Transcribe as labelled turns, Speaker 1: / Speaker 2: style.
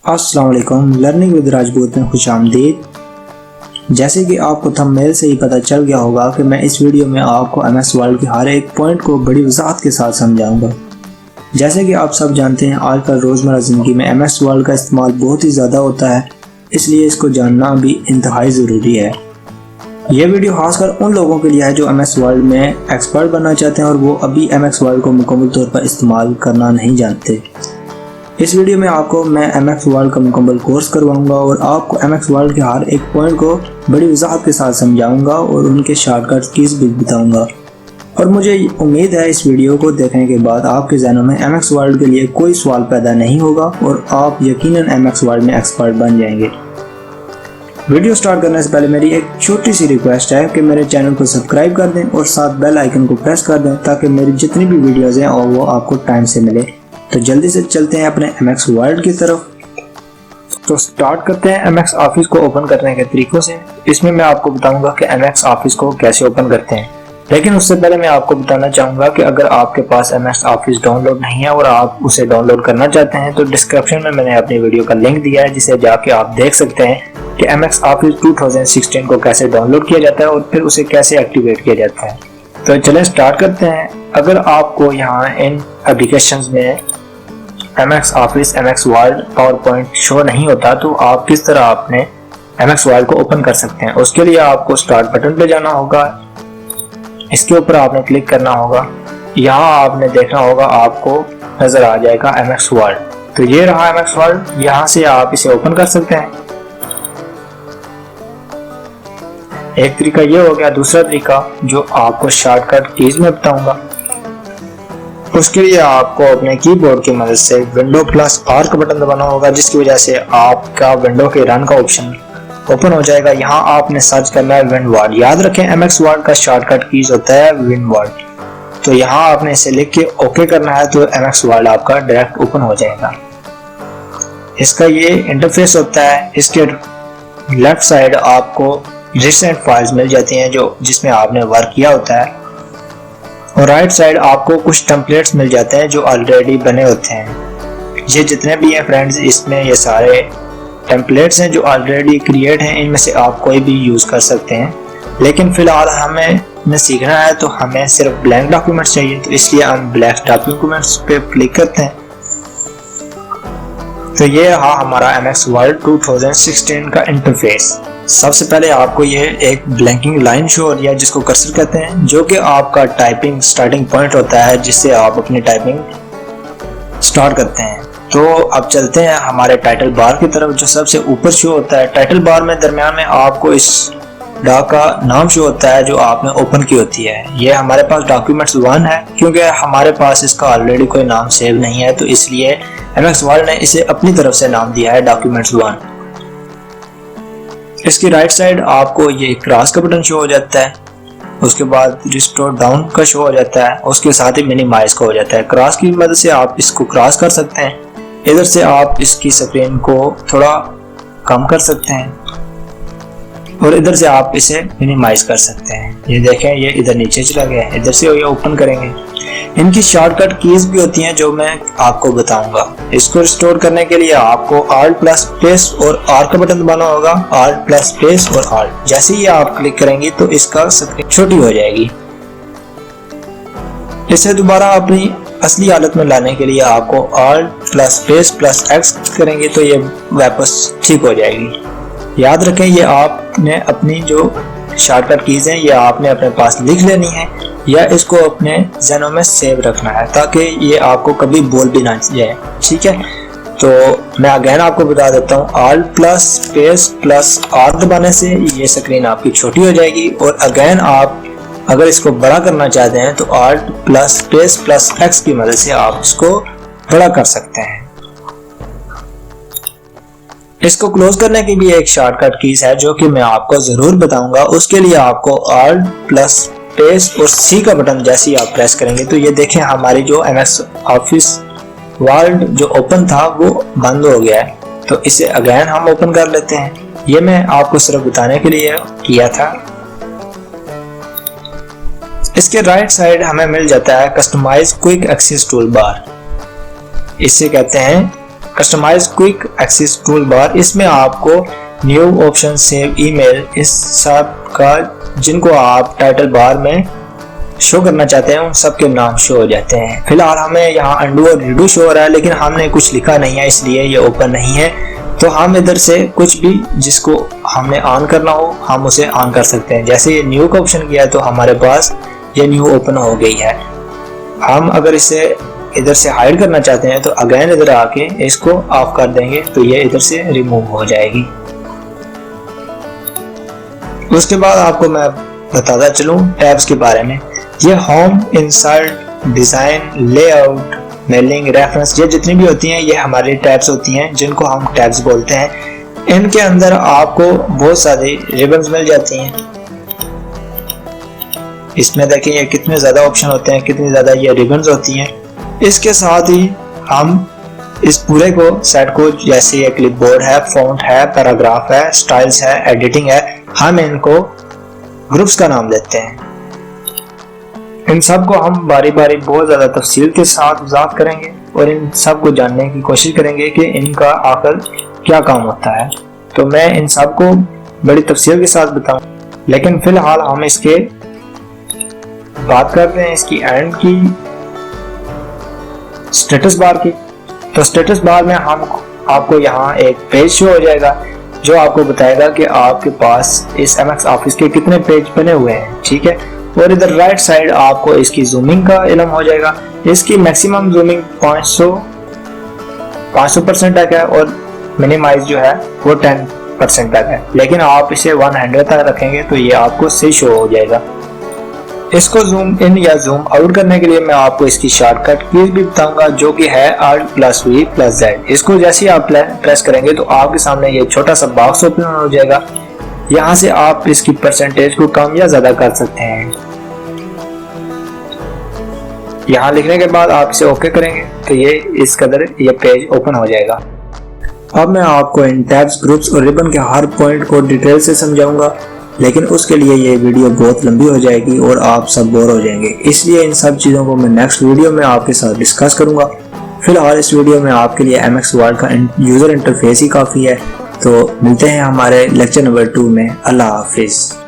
Speaker 1: अस्सलाम वालेकुम। Learning with Rajput में खुश आमदीद। जैसे कि आपको थंबनेल से ही पता चल गया होगा कि मैं इस वीडियो में आपको MS वर्ड के हर एक पॉइंट को बड़ी वजाहत के साथ समझाऊंगा। जैसे कि आप सब जानते हैं, आजकल रोज़मर्रा ज़िंदगी में MS वर्ड का इस्तेमाल बहुत ही ज़्यादा होता है, इसलिए इसको जानना भी इंतहाई ज़रूरी है। यह वीडियो खासकर उन लोगों के लिए है जो MS वर्ड में एक्सपर्ट बनना चाहते हैं और वो अभी MS वर्ड को मुकम्मल तौर पर इस्तेमाल करना नहीं जानते। इस वीडियो में आपको मैं MS वर्ड का मुकम्मल कोर्स करवाऊंगा और आपको MS वर्ड के हर एक पॉइंट को बड़ी वजाहत के साथ समझाऊंगा और उनके शॉर्टकट कीज़ भी बताऊंगा। और मुझे उम्मीद है इस वीडियो को देखने के बाद आपके ज़हनों में MS वर्ड के लिए कोई सवाल पैदा नहीं होगा और आप यकीनन MS वर्ड में एक्सपर्ट बन जाएंगे। वीडियो स्टार्ट करने से पहले मेरी एक छोटी सी रिक्वेस्ट है कि मेरे चैनल को सब्सक्राइब कर दें और साथ बेल आइकन को प्रेस कर दें ताकि मेरी जितनी भी वीडियोज़ हैं और वो आपको टाइम से मिले। तो जल्दी से चलते हैं अपने MS वर्ड की तरफ। तो स्टार्ट करते हैं MS ऑफिस को ओपन करने के तरीकों से। इसमें मैं आपको बताऊंगा कि MS ऑफिस को कैसे ओपन करते हैं, लेकिन उससे पहले मैं आपको बताना चाहूँगा कि अगर आपके पास MS ऑफिस डाउनलोड नहीं है और आप उसे डाउनलोड करना चाहते हैं तो डिस्क्रिप्शन में मैंने अपनी वीडियो का लिंक दिया है, जिसे जाके आप देख सकते हैं कि MS ऑफिस 2016 को कैसे डाउनलोड किया जाता है और फिर उसे कैसे एक्टिवेट किया जाता है। तो चलें स्टार्ट करते हैं। अगर आपको यहाँ इन एप्लीकेशंस में MS office, MS word, power point show नहीं होता तो आप किस तरह अपने MS वर्ड को ओपन कर सकते हैं। उसके लिए आपको स्टार्ट बटन पे जाना होगा, इसके ऊपर आपने क्लिक करना होगा। यहाँ आपने देखना होगा, आपको नजर आ जाएगा MS वर्ड। तो ये रहा MS वर्ड, यहाँ से आप इसे ओपन कर सकते हैं। एक तरीका ये हो गया। दूसरा तरीका जो आपको शॉर्टकट कीज में बताऊंगा, उसके लिए आपको अपने कीबोर्ड की मदद से विंडो प्लस R का बटन दबाना होगा, जिसकी वजह से आपका विंडो के रन का ऑप्शन ओपन हो जाएगा। यहाँ आपने सर्च करना है विन वर्ड। याद रखें MS वर्ड का शॉर्टकट कीज होता है विन वर्ड। तो यहाँ आपने इसे लिख के ओके करना है तो MS वर्ड आपका डायरेक्ट ओपन हो जाएगा। इसका ये इंटरफेस होता है। इसके लेफ्ट साइड आपको रिसेंट फाइल्स मिल जाती हैं जो जिसमें आपने वर्क किया होता है, और राइट साइड आपको कुछ टेम्पलेट्स मिल जाते हैं जो ऑलरेडी बने होते हैं। ये जितने भी हैं फ्रेंड्स, इसमें ये सारे टेम्पलेट्स हैं जो ऑलरेडी क्रिएट हैं। इनमें से आप कोई भी यूज़ कर सकते हैं, लेकिन फ़िलहाल हमें सीखना है तो हमें सिर्फ ब्लैंक डॉक्यूमेंट्स चाहिए, तो इसलिए हम ब्लैंक डॉक्यूमेंट्स पे क्लिक करते हैं। तो ये रहा हमारा MS वर्ड 2016 का इंटरफेस। सबसे पहले आपको ये एक ब्लैंकिंग लाइन शो हो रही है जिसको कर्सर कहते हैं, जो कि आपका टाइपिंग स्टार्टिंग पॉइंट होता है जिससे आप अपनी टाइपिंग स्टार्ट करते हैं। तो अब चलते हैं हमारे टाइटल बार की तरफ, जो सबसे ऊपर शो होता है। टाइटल बार में दरमियान में आपको इस डॉक का नाम शो होता है जो आपने ओपन की होती है। ये हमारे पास डॉक्यूमेंट्स 1 है, क्योंकि हमारे पास इसका ऑलरेडी कोई नाम सेव नहीं है, तो इसलिए MS वर्ड ने इसे अपनी तरफ से नाम दिया है डॉक्यूमेंट्स 1। इसकी राइट साइड आपको ये क्रॉस का बटन शो हो जाता है, उसके बाद रिस्टोर डाउन का शो हो जाता है, उसके साथ ही मिनिमाइज का हो जाता है। क्रॉस की मदद से आप इसको क्रॉस कर सकते हैं। इधर से आप इसकी स्क्रीन को थोड़ा कम कर सकते हैं और इधर से आप इसे मिनिमाइज कर सकते हैं। ये देखें, ये इधर नीचे चला गया है। इधर से ये ओपन करेंगे। इनकी शॉर्टकट कीज भी होती हैं जो मैं आपको बताऊंगा। इसको रिस्टोर करने के लिए आपको Alt प्लस स्पेस और R का बटन दबाना होगा। Alt प्लस स्पेस और Alt, जैसे ही आप क्लिक करेंगे तो इसका स्क्रीन छोटी हो जाएगी। इसे दोबारा अपनी असली हालत में लाने के लिए आपको Alt plus space plus X करेंगे तो ये वापस ठीक हो जाएगी। याद रखें, ये आपने अपनी जो शॉर्टकट कीज हैं ये आपने अपने पास लिख लेनी है या इसको अपने ज़हनों में सेव रखना है ताकि ये आपको कभी बोल भी ना जाए। ठीक है, तो मैं अगेन आपको बता देता हूँ। Alt plus space plus R दबाने से ये स्क्रीन आपकी छोटी हो जाएगी, और अगेन आप अगर इसको बड़ा करना चाहते हैं तो Alt plus space plus X की मदद से आप इसको बड़ा कर सकते हैं। इसको क्लोज करने की भी एक शॉर्टकट कीज है जो कि मैं आपको जरूर बताऊंगा। उसके लिए आपको Alt प्लस स्पेस और C का बटन जैसे ही आप प्रेस करेंगे तो ये देखें, हमारी जो MS ऑफिस वर्ड जो ओपन था वो बंद हो गया है। तो इसे अगेन हम ओपन कर लेते हैं। ये मैं आपको सिर्फ बताने के लिए किया था। इसके राइट साइड हमें मिल जाता है customise quick access toolbar. इससे कहते हैं customise quick access toolbar, इसमें आपको न्यू ऑप्शन, सेव ईमेल, इस सब का जिनको आप टाइटल बार में शो करना चाहते हैं उन सब के नाम शो हो जाते हैं। फिलहाल हमें यहाँ अंडू और रीडू शो हो रहा है, लेकिन हमने कुछ लिखा नहीं है इसलिए ये ओपन नहीं है। तो हम इधर से कुछ भी जिसको हमने ऑन करना हो हम उसे ऑन कर सकते हैं। जैसे ये न्यू का ऑप्शन किया है तो हमारे पास ये न्यू ओपन हो गई है। हम अगर इसे इधर से हाइड करना चाहते हैं तो अगेन इधर आके इसको ऑफ कर देंगे तो ये इधर से रिमूव हो जाएगी। उसके बाद आपको मैं बताता चलूं टैब्स के बारे में। ये home, insert, design, layout, mailing, reference, ये जितनी भी होती हैं ये हमारी टैब्स होती हैं जिनको हम टैब्स बोलते हैं। इनके अंदर आपको बहुत सारी रिबन्स मिल जाती हैं। इसमें देखिए ये कितने ज्यादा ऑप्शन होते हैं, कितनी ज्यादा ये रिबन्स होती हैं। इसके साथ ही हम इस पूरे को सेट को, जैसे ये क्लिपबोर्ड है, फॉन्ट है, पैराग्राफ है, स्टाइल्स है, एडिटिंग है, हम इनको ग्रुप्स का नाम देते हैं। इन सब को हम बारी बारी बहुत ज़्यादा तफसील के साथ वजाहत करेंगे और इन सब को जानने की कोशिश करेंगे कि इनका आखिर क्या काम होता है। तो मैं इन सब को बड़ी तफसील के साथ बताऊं, लेकिन फिलहाल हम इसके बात करते हैं इसकी एंड की, स्टेटस बार की। तो स्टेटस बार में हम आपको यहाँ एक पेज शो हो जाएगा जो आपको बताएगा कि आपके पास इस MS ऑफिस के कितने पेज बने हुए हैं, ठीक है। और इधर राइट साइड आपको इसकी जूमिंग का इल्म हो जाएगा। इसकी मैक्सिमम जूमिंग 500% तक है और मिनिमाइज जो है वो 10% तक है, लेकिन आप इसे 100 तक रखेंगे तो ये आपको सही शो हो जाएगा। इसको जूम इन या जूम आउट करने के लिए मैं आपको इसकी शॉर्टकट कीज भी बताऊंगा जो कि है Alt+V+Z। इसको जैसे ही आप प्रेस करेंगे तो आपके सामने ये छोटा सा बॉक्स ओपन हो जाएगा। यहाँ से आप इसकी परसेंटेज को कम या ज्यादा कर सकते हैं। यहाँ लिखने के बाद आप इसे ओके करेंगे तो ये इस कदर ये पेज ओपन हो जाएगा। अब मैं आपको इन टैब्स, ग्रुप्स और रिबन के हर पॉइंट को डिटेल से समझाऊंगा, लेकिन उसके लिए ये वीडियो बहुत लंबी हो जाएगी और आप सब बोर हो जाएंगे, इसलिए इन सब चीज़ों को मैं नेक्स्ट वीडियो में आपके साथ डिस्कस करूंगा। फिलहाल इस वीडियो में आपके लिए MS वर्ड का यूज़र इंटरफेस ही काफ़ी है। तो मिलते हैं हमारे लेक्चर नंबर 2 में। अल्लाह हाफिज़।